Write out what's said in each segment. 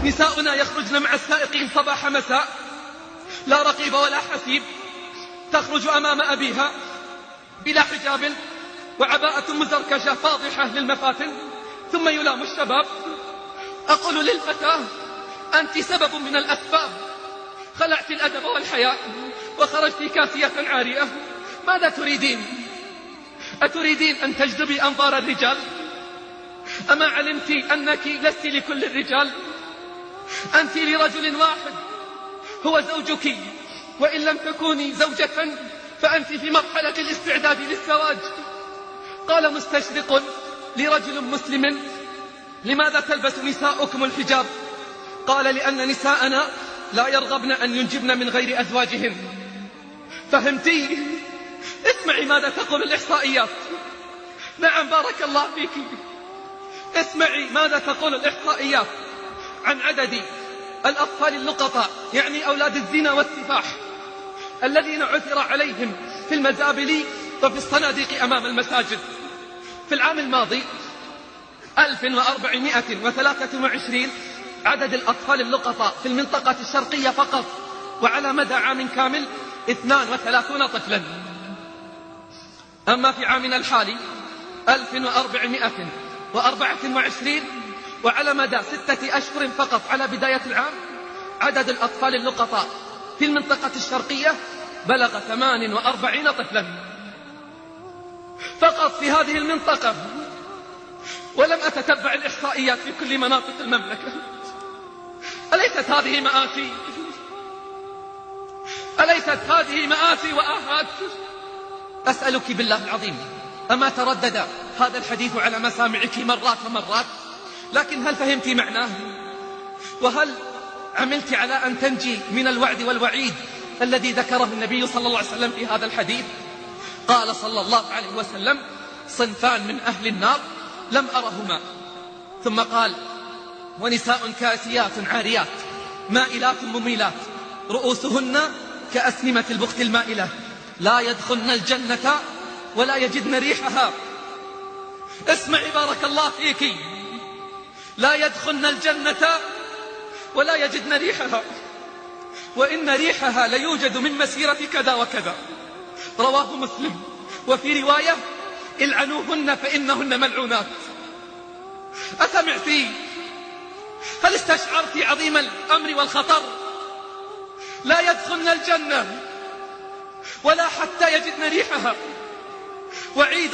نساؤنا يخرجن مع السائقين صباح مساء، لا رقيب ولا حسيب، تخرج أمام أبيها بلا حجاب وعباءة مزركشة فاضحة للمفاتن، ثم يلام الشباب. أقول للفتاة: أنت سبب من الأسباب، خلعت الأدب والحياء وخرجت كاسية عارية، ماذا تريدين؟ أتريدين أن تجذبي أنظار الرجال؟ أما علمت أنك لست لكل الرجال؟ أنت لرجل واحد هو زوجك، وإن لم تكوني زوجة فأنت في مرحلة الاستعداد للزواج. قال مستشرق لرجل مسلم: لماذا تلبس نساؤكم الحجاب؟ قال: لأن نساءنا لا يرغبن أن ينجبن من غير أزواجهن. فهمتي؟ اسمعي ماذا تقول الإحصائيات. نعم بارك الله فيك. اسمعي ماذا تقول الإحصائيات عن عدد الأطفال اللقطاء، يعني أولاد الزنا والسفاح، الذين عثر عليهم في المزابل وفي الصناديق أمام المساجد. في العام الماضي 1423 عدد الأطفال اللقطاء في المنطقة الشرقية فقط، وعلى مدى عام كامل 32 طفلا. أما في عامنا الحالي 1424، وعلى مدى 6 أشهر فقط على بداية العام، عدد الأطفال اللقطاء في المنطقة الشرقية بلغ 48 طفلا فقط في هذه المنطقة. ولم أتتبع الإحصائيات في كل مناطق المملكة. أليست هذه مآسي؟ أليست هذه مآسي وآهات؟ أسألك بالله العظيم، أما تردد هذا الحديث على مسامعك مرات ومرات؟ لكن هل فهمت معناه؟ وهل عملت على أن تنجي من الوعد والوعيد الذي ذكره النبي صلى الله عليه وسلم في هذا الحديث؟ قال صلى الله عليه وسلم: صنفان من أهل النار لم أرهما. ثم قال: ونساء كاسيات عاريات مائلات مميلات رؤوسهن كأسنمة البخت المائلة لا يدخلن الجنة ولا يجدن ريحها. اسمعي بارك الله فيك: لا يدخلن الجنة ولا يجدن ريحها، وإن ريحها ليوجد من مسيرة كذا وكذا. رواه مسلم. وفي رواية: العنوهن فإنهن ملعونات. أسمعتي؟ هل استشعرت عظيم الأمر والخطر؟ لا يدخلن الجنة ولا حتى يجدن ريحها. وعيد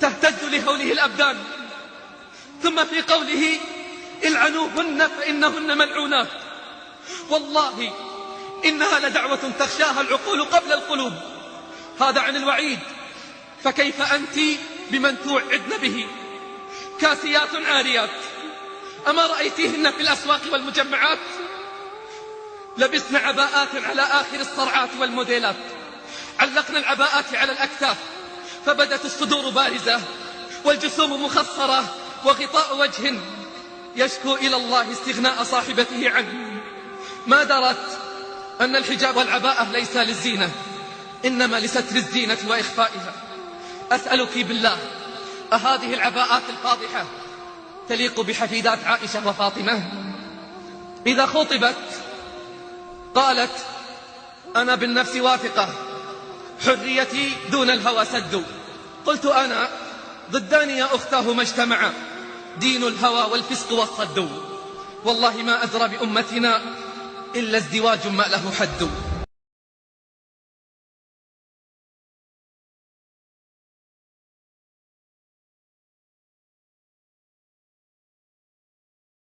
تهتز لهوله الأبدان. ثم في قوله: العنوهن فإنهن ملعونات، والله إنها لدعوة تخشاها العقول قبل القلوب. هذا عن الوعيد، فكيف أنت بمن توعدن به؟ كاسيات عاريات، أما رأيتيهن في الأسواق والمجمعات؟ لبسن عباءات على آخر الصرعات والموديلات، علقن العباءات على الأكتاف، فبدت الصدور بارزة والجسوم مخصرة، وغطاء وجه يشكو إلى الله استغناء صاحبته عنه. ما درت أن الحجاب والعباءة ليس للزينة، إنما لستر الزينة وإخفائها. أسألك بالله، أهذه العباءات الفاضحة تليق بحفيدات عائشة وفاطمة؟ إذا خطبت قالت: أنا بالنفس واثقة، حريتي دون الهوى سد. قلت أنا: ضدان يا أختاه ما اجتمعا، دين الهوى والفسق والصد. والله ما أدرى بأمتنا إلا ازدواج ما له حد.